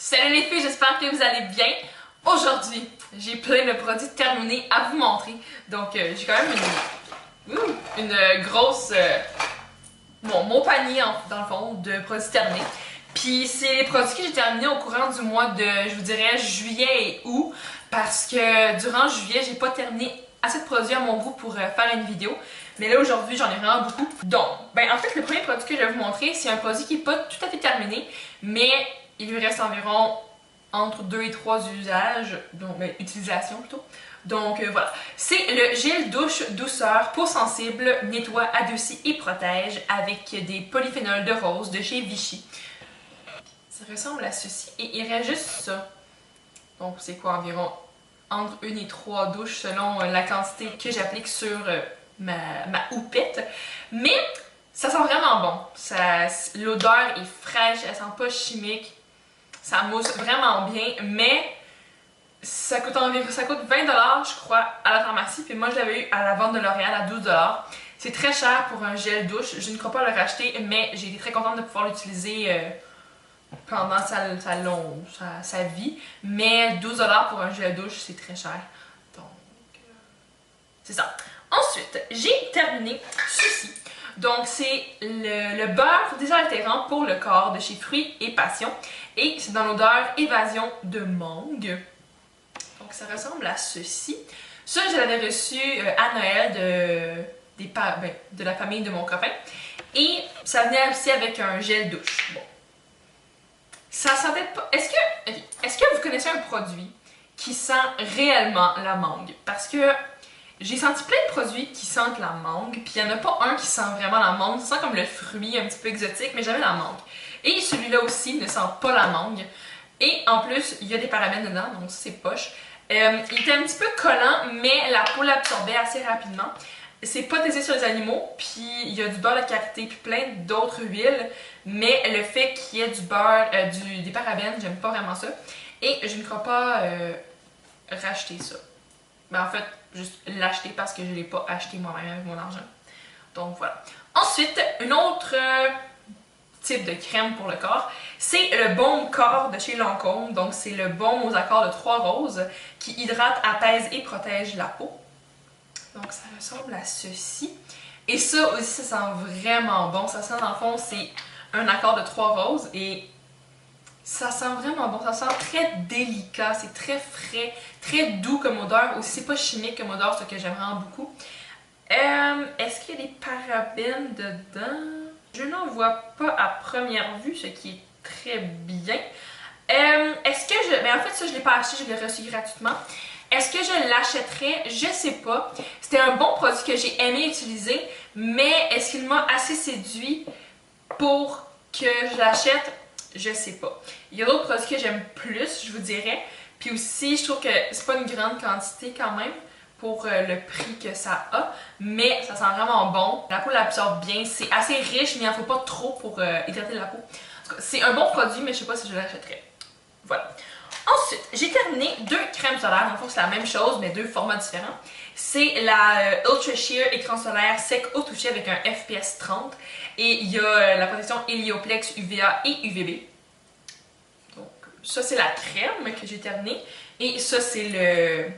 Salut les filles, j'espère que vous allez bien. Aujourd'hui, j'ai plein de produits terminés à vous montrer. Donc, j'ai quand même une grosse... mon panier, dans le fond, de produits terminés. Puis, c'est les produits que j'ai terminés au courant du mois de, je vous dirais, juillet et août. Parce que durant juillet, j'ai pas terminé assez de produits à mon goût pour faire une vidéo. Mais là, aujourd'hui, j'en ai vraiment beaucoup. Donc, en fait, le premier produit que je vais vous montrer, c'est un produit qui n'est pas tout à fait terminé, mais il lui reste environ entre 2 et 3 usages, donc utilisations plutôt. Donc voilà, c'est le gel douche douceur peau sensible, nettoie, adoucit et protège avec des polyphénols de rose de chez Vichy. Ça ressemble à ceci et il reste juste ça. Donc c'est quoi environ entre 1 et 3 douches selon la quantité que j'applique sur ma houppette. Mais ça sent vraiment bon. L'odeur est fraîche, elle sent pas chimique. Ça mousse vraiment bien, mais ça coûte 20 $, je crois, à la pharmacie. Puis moi, je l'avais eu à la vente de L'Oréal à 12 $. C'est très cher pour un gel douche. Je ne crois pas le racheter, mais j'ai été très contente de pouvoir l'utiliser pendant sa vie. Mais 12 $ pour un gel douche, c'est très cher. Donc, c'est ça. Ensuite, j'ai terminé ceci. Donc, c'est le beurre désaltérant pour le corps de chez Fruits et Passion. Et c'est dans l'odeur Évasion de mangue. Donc, ça ressemble à ceci. Ça, je l'avais reçu à Noël de la famille de mon copain. Et ça venait aussi avec un gel douche. Bon. Ça sentait pas... Est-ce que vous connaissez un produit qui sent réellement la mangue? Parce que j'ai senti plein de produits qui sentent la mangue, puis il n'y en a pas un qui sent vraiment la mangue. Ça sent comme le fruit un petit peu exotique, mais jamais la mangue. Et celui-là aussi ne sent pas la mangue. Et en plus, il y a des parabènes dedans, donc c'est poche. Il était un petit peu collant, mais la peau l'absorbait assez rapidement. C'est pas testé sur les animaux, puis il y a du beurre de karité, puis plein d'autres huiles. Mais le fait qu'il y ait du beurre, des parabènes, j'aime pas vraiment ça. Et je ne crois pas racheter ça. Mais en fait, juste l'acheter parce que je ne l'ai pas acheté moi-même avec mon argent. Donc voilà. Ensuite, une autre type de crème pour le corps, c'est le baume corps de chez Lancôme. Donc c'est le baume aux accords de 3 roses qui hydrate, apaise et protège la peau. Donc ça ressemble à ceci. Et ça aussi, ça sent vraiment bon. Ça sent dans le fond, c'est un accord de 3 roses et ça sent vraiment bon, ça sent très délicat, c'est très frais, très doux comme odeur. Aussi, c'est pas chimique comme odeur, ce que j'aime vraiment beaucoup. Est-ce qu'il y a des parabènes dedans? Je n'en vois pas à première vue, ce qui est très bien. Est-ce que je... Mais en fait, ça, je l'ai pas acheté, je l'ai reçu gratuitement. Est-ce que je l'achèterais? Je sais pas. C'était un bon produit que j'ai aimé utiliser, mais est-ce qu'il m'a assez séduit pour que je l'achète? Je sais pas. Il y a d'autres produits que j'aime plus, je vous dirais. Puis aussi, je trouve que c'est pas une grande quantité quand même pour le prix que ça a. Mais ça sent vraiment bon. La peau l'absorbe bien. C'est assez riche, mais il en faut pas trop pour hydrater la peau. En tout cas, c'est un bon produit, mais je sais pas si je l'achèterais. Voilà. Ensuite, j'ai terminé 2 crèmes solaires. En fait, c'est la même chose, mais 2 formats différents. C'est la Ultra Sheer écran solaire sec au toucher avec un FPS 30. Et il y a la protection Helioplex UVA et UVB. Donc, ça, c'est la crème que j'ai terminée. Et ça, c'est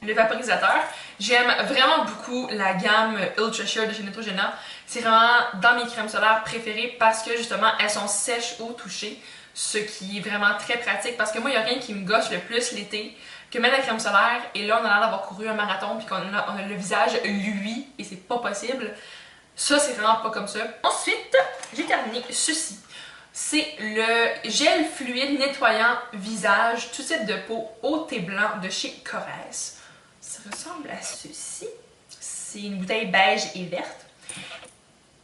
le vaporisateur. J'aime vraiment beaucoup la gamme Ultra Sheer de chez Neutrogena. C'est vraiment dans mes crèmes solaires préférées parce que, justement, elles sont sèches au toucher. Ce qui est vraiment très pratique parce que moi, il n'y a rien qui me gosse le plus l'été que mettre la crème solaire. Et là, on a l'air d'avoir couru un marathon puis qu'on a le visage lui et c'est pas possible. Ça, c'est vraiment pas comme ça. Ensuite, j'ai terminé ceci. C'est le gel fluide nettoyant visage, tout type de peau, haut et blanc de chez Corrèze. Ça ressemble à ceci. C'est une bouteille beige et verte.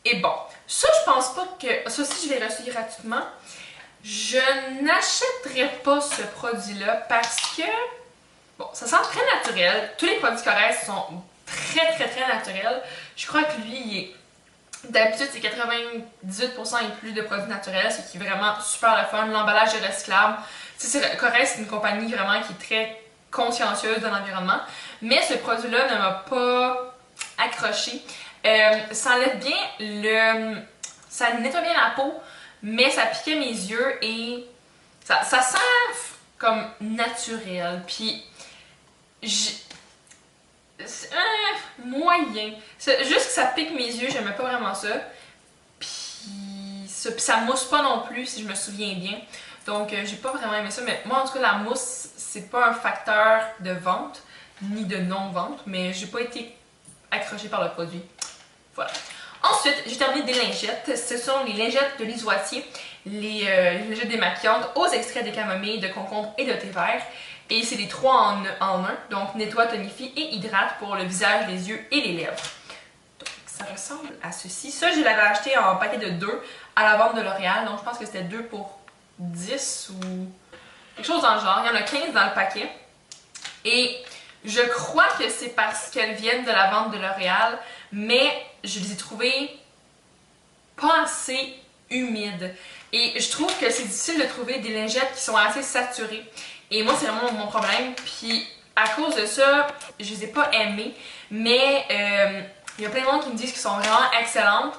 Et bon, ça, je pense pas que... Ça aussi, je l'ai reçu gratuitement. Je n'achèterai pas ce produit-là parce que... Bon, ça sent très naturel. Tous les produits Corrèze sont très naturels. Je crois que lui, il est... D'habitude, c'est 98% et plus de produits naturels, ce qui est vraiment super le fun. L'emballage est recyclable. Corrèze, c'est une compagnie vraiment qui est très consciencieuse de l'environnement. Mais ce produit-là ne m'a pas accroché. Ça enlève bien ça nettoie bien la peau, mais ça piquait mes yeux et Ça sent comme naturel, puis moyen. Juste que ça pique mes yeux, j'aimais pas vraiment ça. Puis ça mousse pas non plus, si je me souviens bien. Donc j'ai pas vraiment aimé ça, mais moi en tout cas la mousse, c'est pas un facteur de vente, ni de non-vente, mais j'ai pas été accrochée par le produit. Voilà. Ensuite, j'ai terminé des lingettes. Ce sont les lingettes de Lise Wattier, les lingettes démaquillantes aux extraits de camomille, de concombre et de thé vert. Et c'est les 3 en 1, donc nettoie, tonifie et hydrate pour le visage, les yeux et les lèvres. Donc ça ressemble à ceci. Ça, je l'avais acheté en paquet de 2 à la vente de L'Oréal, donc je pense que c'était 2 pour 10 ou quelque chose dans le genre. Il y en a 15 dans le paquet. Et je crois que c'est parce qu'elles viennent de la vente de L'Oréal, mais je les ai trouvées pas assez humides. Et je trouve que c'est difficile de trouver des lingettes qui sont assez saturées. Et moi, c'est vraiment mon problème. Puis, à cause de ça, je les ai pas aimées. Mais il y a plein de monde qui me disent qu'elles sont vraiment excellentes.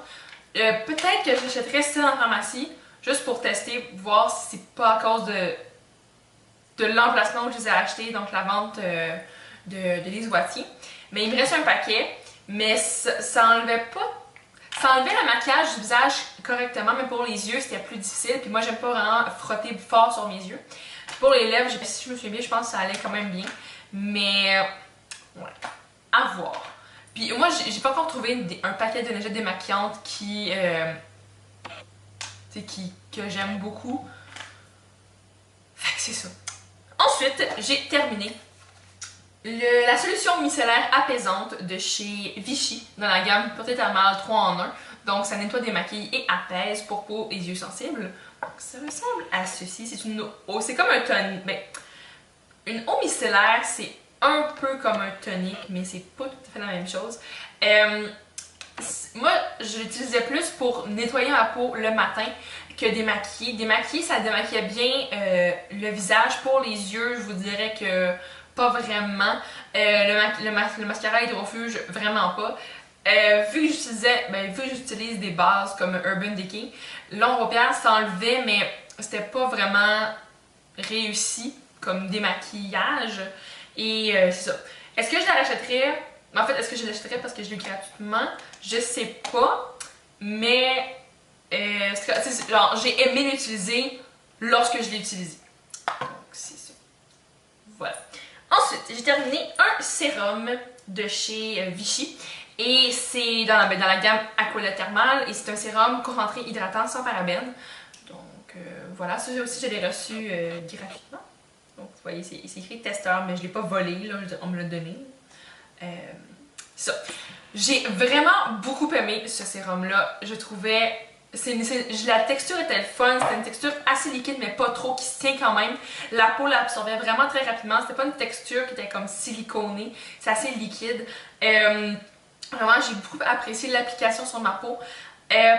Peut-être que j'achèterais ça dans la pharmacie, juste pour tester, voir si c'est pas à cause de l'emplacement où je les ai achetées, donc la vente de Lise Wattier. Mais il me reste un paquet, mais ça enlevait pas. Ça enlevait le maquillage du visage correctement, mais pour les yeux, c'était plus difficile. Puis moi, j'aime pas vraiment frotter fort sur mes yeux. Puis pour les lèvres, si je me souviens bien, je pense que ça allait quand même bien. Mais, ouais, à voir. Puis moi, j'ai pas encore trouvé un paquet de lingettes démaquillantes que j'aime beaucoup. Fait que c'est ça. Ensuite, j'ai terminé la solution micellaire apaisante de chez Vichy dans la gamme Pureté Thermale 3 en 1. Donc ça nettoie, démaquille et apaise pour peau et yeux sensibles. Donc ça ressemble à ceci. C'est une eau, c'est comme un tonique. Ben, une eau micellaire, c'est un peu comme un tonique, mais c'est pas tout à fait la même chose. Moi, je l'utilisais plus pour nettoyer ma peau le matin que démaquiller. Démaquiller, ça démaquillait bien le visage. Pour les yeux, je vous dirais que pas vraiment. Le mascara hydrofuge, vraiment pas. Vu que j'utilise des bases comme Urban Decay, l'ombre paupière s'enlevait, mais c'était pas vraiment réussi comme démaquillage. Et c'est ça. Est-ce que je la rachèterais? En fait, est-ce que je l'achèterais parce que je l'ai gratuitement? Je sais pas. Mais genre, j'ai aimé l'utiliser lorsque je l'ai utilisé. Donc, c'est ça. Voilà. Ensuite, j'ai terminé un sérum de chez Vichy. Et c'est dans la gamme Aquila Thermal. Et c'est un sérum concentré hydratant sans parabènes. Donc, voilà. Ça aussi, je l'ai reçu gratuitement. Donc, vous voyez, c'est écrit testeur, mais je ne l'ai pas volé, là, on me l'a donné. Ça. J'ai vraiment beaucoup aimé ce sérum-là. Je trouvais... la texture était le fun, c'était une texture assez liquide, mais pas trop, qui se tient quand même. La peau l'absorbait vraiment très rapidement. C'était pas une texture qui était comme siliconée, c'est assez liquide. Vraiment, j'ai beaucoup apprécié l'application sur ma peau.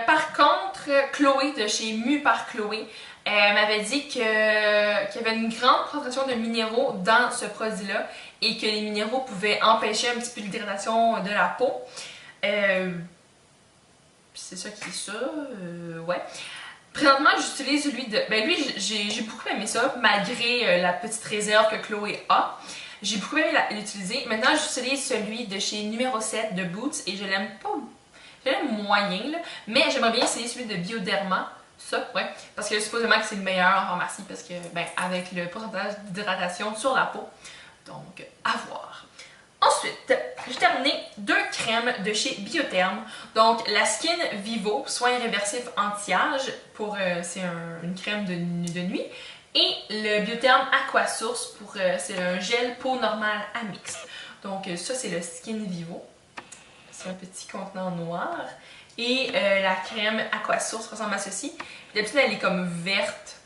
Par contre, Chloé de chez Mu par Chloé m'avait dit qu'il y avait une grande concentration de minéraux dans ce produit-là et que les minéraux pouvaient empêcher un petit peu l'hydratation de la peau. C'est ça qui est ça, ouais. Présentement, j'utilise celui de... Ben lui, j'ai beaucoup aimé ça, malgré la petite réserve que Chloé a. J'ai beaucoup aimé l'utiliser. Maintenant, j'utilise celui de chez numéro 7 de Boots et je l'aime pas... Je l'aime moyen, là. Mais j'aimerais bien essayer celui de Bioderma. Ça, ouais. Parce que supposément que c'est le meilleur en pharmacie parce que, ben, avec le pourcentage d'hydratation sur la peau. Donc, à voir. Ensuite, j'ai terminé 2 crèmes de chez Biotherm. Donc, la Skin Vivo, soin réversif anti-âge, c'est une crème de nuit. Et le Biotherm Aqua Source, c'est un gel peau normale à mixte. Donc, ça, c'est le Skin Vivo. C'est un petit contenant noir. Et la crème Aqua Source ressemble à ceci. D'habitude, elle est comme verte,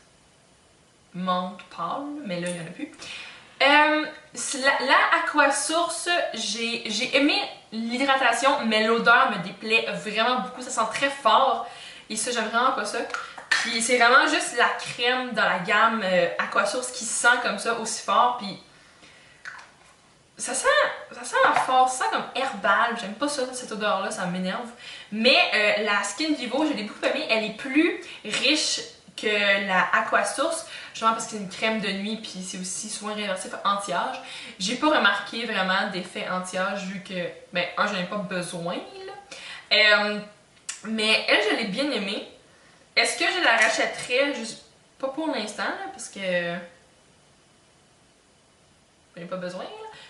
menthe pâle, mais là, il n'y en a plus. La Aqua Source, j'ai aimé l'hydratation, mais l'odeur me déplaît vraiment beaucoup. Ça sent très fort et ça, j'aime vraiment pas ça. Puis c'est vraiment juste la crème dans la gamme Aqua Source qui sent comme ça aussi fort. Puis ça sent fort, ça sent comme herbal. J'aime pas ça, cette odeur-là, ça m'énerve. Mais la Skin Vivo, je l'ai beaucoup aimée. Elle est plus riche que la Aqua Source. justement parce que c'est une crème de nuit puis c'est aussi souvent réversif anti-âge. J'ai pas remarqué vraiment d'effet anti-âge vu que, ben, je n'en ai pas besoin, là. Mais elle, je l'ai bien aimée. Est-ce que je la rachèterais? Juste pas pour l'instant, là, parce que j'en ai pas besoin, là.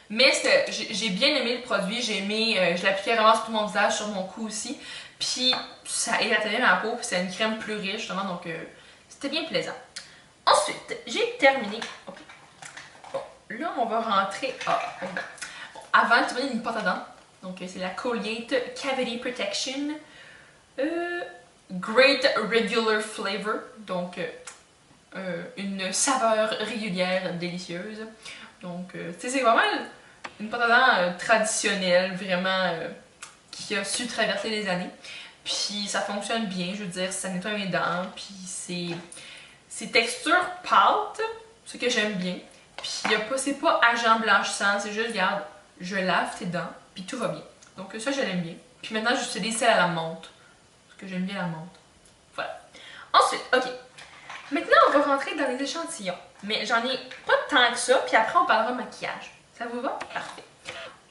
Mais j'ai bien aimé le produit, j'ai aimé, je l'appliquais vraiment sur tout mon visage, sur mon cou aussi. Puis ça élatonnait ma peau, puis c'est une crème plus riche justement, donc c'était bien plaisant. Ensuite, j'ai terminé. Okay. Bon, là on va rentrer. Bon, avant de terminer une pâte à dents, donc c'est la Colgate Cavity Protection Great Regular Flavor, donc une saveur régulière délicieuse. Donc, c'est vraiment une pâte à dents traditionnelle, vraiment qui a su traverser les années. Puis ça fonctionne bien, je veux dire, ça nettoie mes dents, puis c'est texture pâte, ce que j'aime bien. Puis c'est pas agent blanchissant, c'est juste, regarde, je lave tes dents, puis tout va bien. Donc ça, je l'aime bien. Puis maintenant, j'utilise celle à la menthe, parce que j'aime bien la menthe. Voilà. Ensuite, ok. Maintenant, on va rentrer dans les échantillons. Mais j'en ai pas tant que ça, puis après, on parlera maquillage. Ça vous va? Parfait.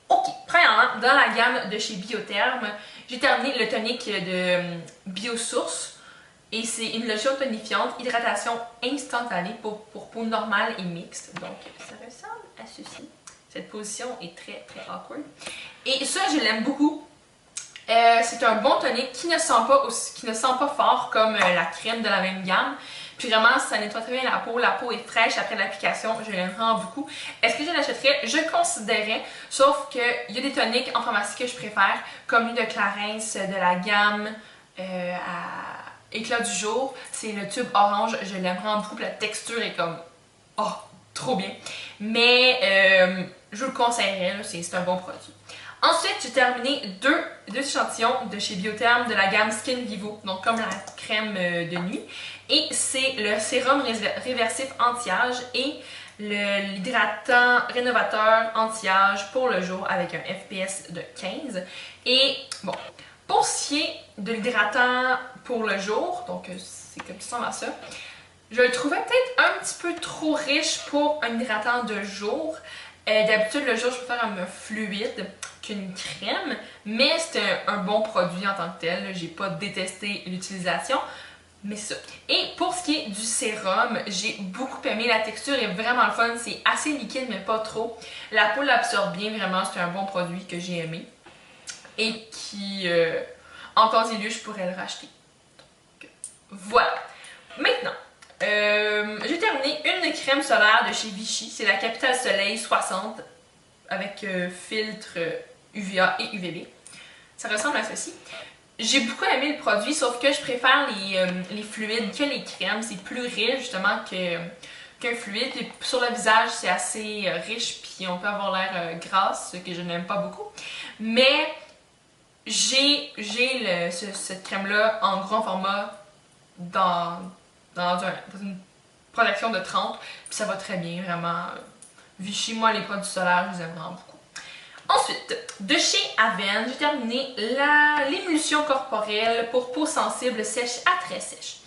Ok, premièrement, dans la gamme de chez Biotherm, j'ai terminé le tonique de Biosource. Et c'est une lotion tonifiante, hydratation instantanée pour peau normale et mixte. Donc, ça ressemble à ceci. Cette position est très, très awkward. Et ça, je l'aime beaucoup. C'est un bon tonique qui ne sent pas fort comme la crème de la même gamme. Puis vraiment, ça nettoie très bien la peau. La peau est fraîche après l'application. Je l'aime vraiment beaucoup. Est-ce que je l'achèterais? Je considérais. Sauf qu'il y a des toniques en pharmacie que je préfère, comme lui de Clarins de la gamme à Éclat du jour. C'est le tube orange. Je l'aime vraiment beaucoup. La texture est comme... Oh, trop bien. Mais je vous le conseillerais. C'est un bon produit. Ensuite, j'ai terminé deux échantillons de chez Biotherm de la gamme Skin Vivo, donc comme la crème de nuit. Et c'est le sérum réversif anti-âge et l'hydratant rénovateur anti-âge pour le jour avec un FPS de 15. Et bon, pour ce qui est de l'hydratant pour le jour, donc c'est comme ça, ça, je le trouvais peut-être un petit peu trop riche pour un hydratant de jour. D'habitude, le jour, je préfère un fluide qu'une crème, mais c'est un bon produit en tant que tel. J'ai pas détesté l'utilisation, mais ça. Et pour ce qui est du sérum, j'ai beaucoup aimé. La texture est vraiment le fun. C'est assez liquide, mais pas trop. La peau l'absorbe bien, vraiment. C'est un bon produit que j'ai aimé. Et qui, en temps et lieu, je pourrais le racheter. Donc, voilà. Maintenant, j'ai terminé une crème solaire de chez Vichy. C'est la Capital Soleil 60 avec filtre UVA et UVB. Ça ressemble à ceci. J'ai beaucoup aimé le produit, sauf que je préfère les fluides que les crèmes. C'est plus riche justement qu'un fluide. Et sur le visage, c'est assez riche, puis on peut avoir l'air grasse, ce que je n'aime pas beaucoup. Mais j'ai cette crème-là en grand format dans une protection de 30, puis ça va très bien, vraiment. Vichy, moi, les produits solaires, je les aime vraiment beaucoup. Ensuite, de chez Avène, j'ai terminé l'émulsion corporelle pour peau sensible sèche à très sèche.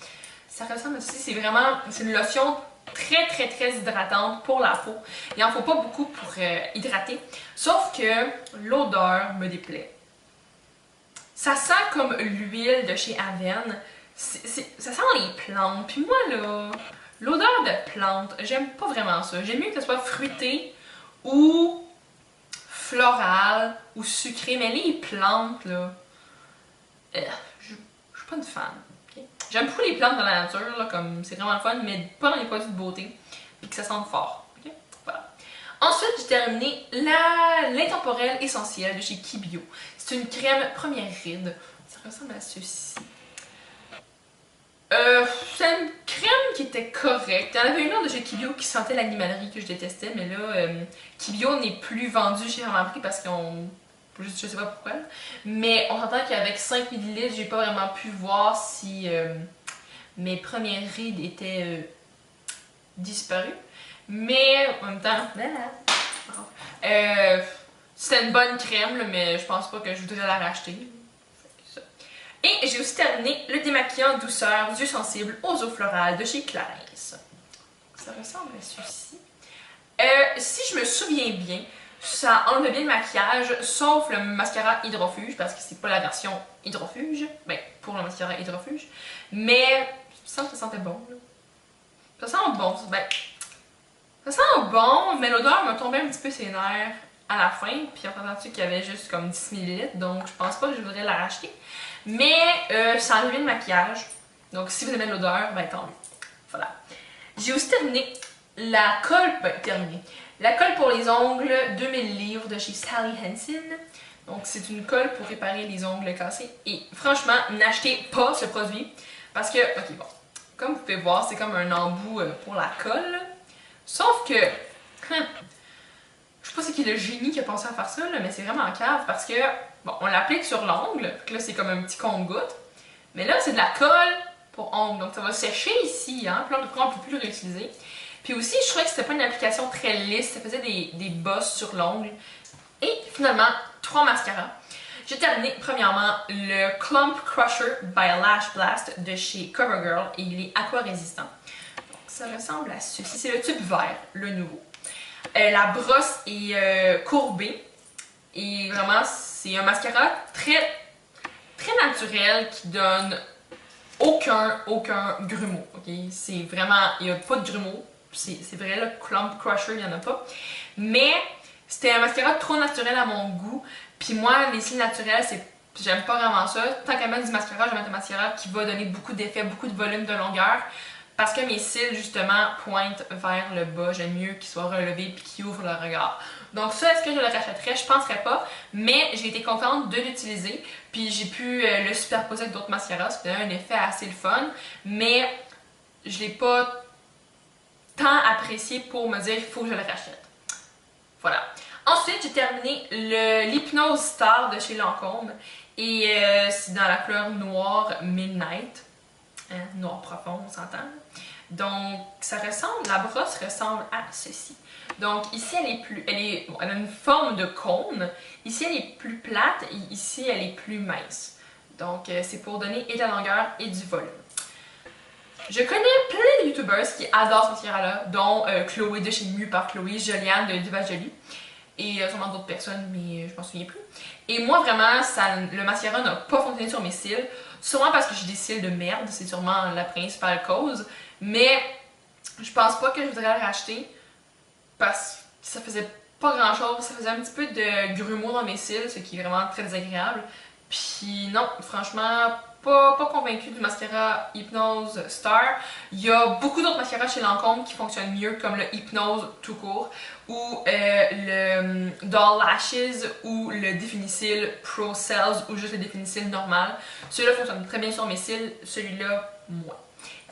Ça ressemble aussi, c'est une lotion très très très hydratante pour la peau. Il n'en faut pas beaucoup pour hydrater, sauf que l'odeur me déplaît. Ça sent comme l'huile de chez Avène. Ça sent les plantes. Puis moi, là, l'odeur de plantes, j'aime pas vraiment ça. J'aime mieux que ce soit fruité ou floral ou sucré. Mais les plantes, là, je suis pas une fan. Okay? J'aime beaucoup les plantes dans la nature, là, comme c'est vraiment le fun, mais pas dans les produits de beauté. Puis que ça sente fort. Okay? Voilà. Ensuite, j'ai terminé l'intemporel essentiel de chez Kibio. C'est une crème première ride. Ça ressemble à ceci. C'est une crème qui était correcte. Il y en avait une autre de chez Kibio qui sentait l'animalerie que je détestais, mais là, Kibio n'est plus vendu chez Pharmaprix parce qu'on... Je sais pas pourquoi. Mais on s'entend qu'avec 5 ml, j'ai pas vraiment pu voir si mes premières rides étaient disparues. Mais en même temps, c'était une bonne crème, là, mais je pense pas que je voudrais la racheter. Et j'ai aussi terminé le démaquillant douceur yeux sensibles aux eaux florales de chez Clarins. ça ressemble à ceci. Si je me souviens bien, ça enlève bien le maquillage, sauf le mascara hydrofuge, parce que c'est pas la version hydrofuge. Ben, pour le mascara hydrofuge. Mais, ça sentait bon, là. Ça sent bon, ben... Ça sent bon, mais l'odeur me tombait un petit peu ses nerfs à la fin. Puis en entendant qu'il y avait juste comme 10 ml, donc je pense pas que je voudrais la racheter. Mais ça enlève bien le maquillage. Donc si vous aimez l'odeur, ben tant mieux. Voilà. J'ai aussi terminé la colle, la colle pour les ongles 2000 livres de chez Sally Hansen. Donc c'est une colle pour réparer les ongles cassés. Et franchement, n'achetez pas ce produit parce que, ok bon, comme vous pouvez voir, c'est comme un embout pour la colle. Sauf que, je sais pas c'est qui le génie qui a pensé à faire ça, là, mais c'est vraiment en cave parce que, bon, on l'applique sur l'ongle, là c'est comme un petit compte-goutte. Mais là, c'est de la colle pour ongles, donc ça va sécher ici, hein, puis là, on ne peut plus le réutiliser. Puis aussi, je trouvais que c'était pas une application très lisse, ça faisait des bosses sur l'ongle. Et finalement, 3 mascaras. J'ai terminé premièrement le Clump Crusher by Lash Blast de chez CoverGirl et il est aqua résistant. Donc ça ressemble à ceci, c'est le tube vert, le nouveau. La brosse est courbée et vraiment c'est un mascara très naturel qui donne aucun grumeau, ok? C'est vraiment, il n'y a pas de grumeau, c'est vrai, le Clump Crusher, il n'y en a pas. Mais c'était un mascara trop naturel à mon goût, puis moi, les cils naturels, j'aime pas vraiment ça. Tant qu'à mettre du mascara, je vais mettre un mascara qui va donner beaucoup d'effet, beaucoup de volume, de longueur, parce que mes cils, justement, pointent vers le bas. J'aime mieux qu'ils soient relevés puis qu'ils ouvrent le regard. Donc ça, est-ce que je le rachèterais? Je penserais pas, mais j'ai été contente de l'utiliser, puis j'ai pu le superposer avec d'autres mascaras, ce qui donnait un effet assez le fun, mais je l'ai pas tant apprécié pour me dire qu'il faut que je le rachète. Voilà. Ensuite, j'ai terminé l'Hypnose Star de chez Lancôme, et c'est dans la couleur noir Midnight, hein, noir profond, on s'entend. Donc, ça ressemble, la brosse ressemble à ceci. Donc ici elle a une forme de cône, ici elle est plus plate et ici elle est plus mince. Donc c'est pour donner et de la longueur et du volume. Je connais plein de youtubeurs qui adorent ce mascara-là, dont Chloé de chez Mieux par Chloé, Joliane de Diva Jolie et sûrement d'autres personnes, mais je m'en souviens plus. Et moi vraiment, le mascara n'a pas fonctionné sur mes cils, sûrement parce que j'ai des cils de merde, c'est sûrement la principale cause, mais je pense pas que je voudrais le racheter. Parce que ça faisait pas grand chose, ça faisait un petit peu de grumeaux dans mes cils, ce qui est vraiment très désagréable. Puis non, franchement, pas convaincue du mascara Hypnose Star. Il y a beaucoup d'autres mascaras chez Lancôme qui fonctionnent mieux, comme le Hypnose tout court, ou le Doll Lashes, ou le Définicil Pro Cells, ou juste le Définicil normal. Celui-là fonctionne très bien sur mes cils, celui-là, moins.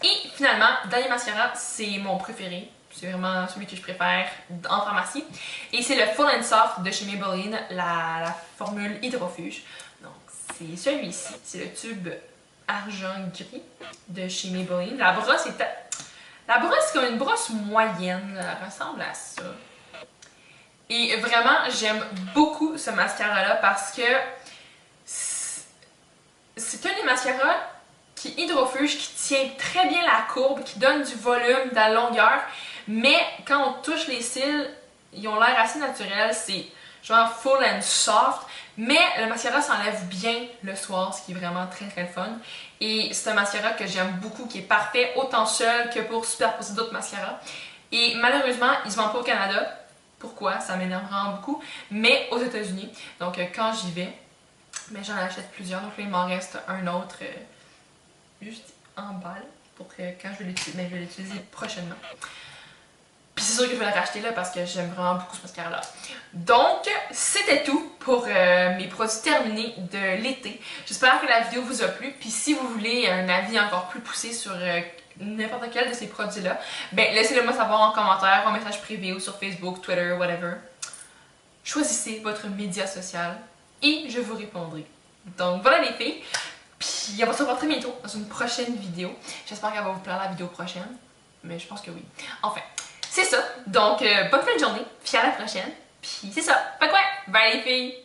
Et finalement, dernier mascara, c'est mon préféré. C'est vraiment celui que je préfère en pharmacie. Et c'est le Full and Soft de chez Maybelline, la formule hydrofuge. Donc c'est celui-ci, c'est le tube argent gris de chez Maybelline. La brosse c'est comme une brosse moyenne, elle ressemble à ça. Et vraiment, j'aime beaucoup ce mascara-là parce que c'est un des mascaras qui est hydrofuge, qui tient très bien la courbe, qui donne du volume, de la longueur. Mais quand on touche les cils, ils ont l'air assez naturels, c'est genre full and soft, mais le mascara s'enlève bien le soir, ce qui est vraiment très fun. Et c'est un mascara que j'aime beaucoup, qui est parfait autant seul que pour superposer d'autres mascaras. Et malheureusement, ils ne se vendent pas au Canada. Pourquoi? Ça m'énerve vraiment beaucoup. Mais aux États-Unis. Donc quand j'y vais, mais j'en achète plusieurs. Donc là, il m'en reste un autre juste en balle pour que quand je vais l'utiliser prochainement. Puis c'est sûr que je vais le racheter là parce que j'aime vraiment beaucoup ce mascara-là. Donc, c'était tout pour mes produits terminés de l'été. J'espère que la vidéo vous a plu. Puis si vous voulez un avis encore plus poussé sur n'importe quel de ces produits-là, ben laissez-le moi savoir en commentaire, en message privé ou sur Facebook, Twitter, whatever. Choisissez votre média social et je vous répondrai. Donc voilà les filles. Puis on va se revoir très bientôt dans une prochaine vidéo. J'espère qu'elle va vous plaire la vidéo prochaine. Mais je pense que oui. Enfin. C'est ça, donc bonne fin de journée, puis à la prochaine, puis c'est ça, fait quoi? Bye les filles!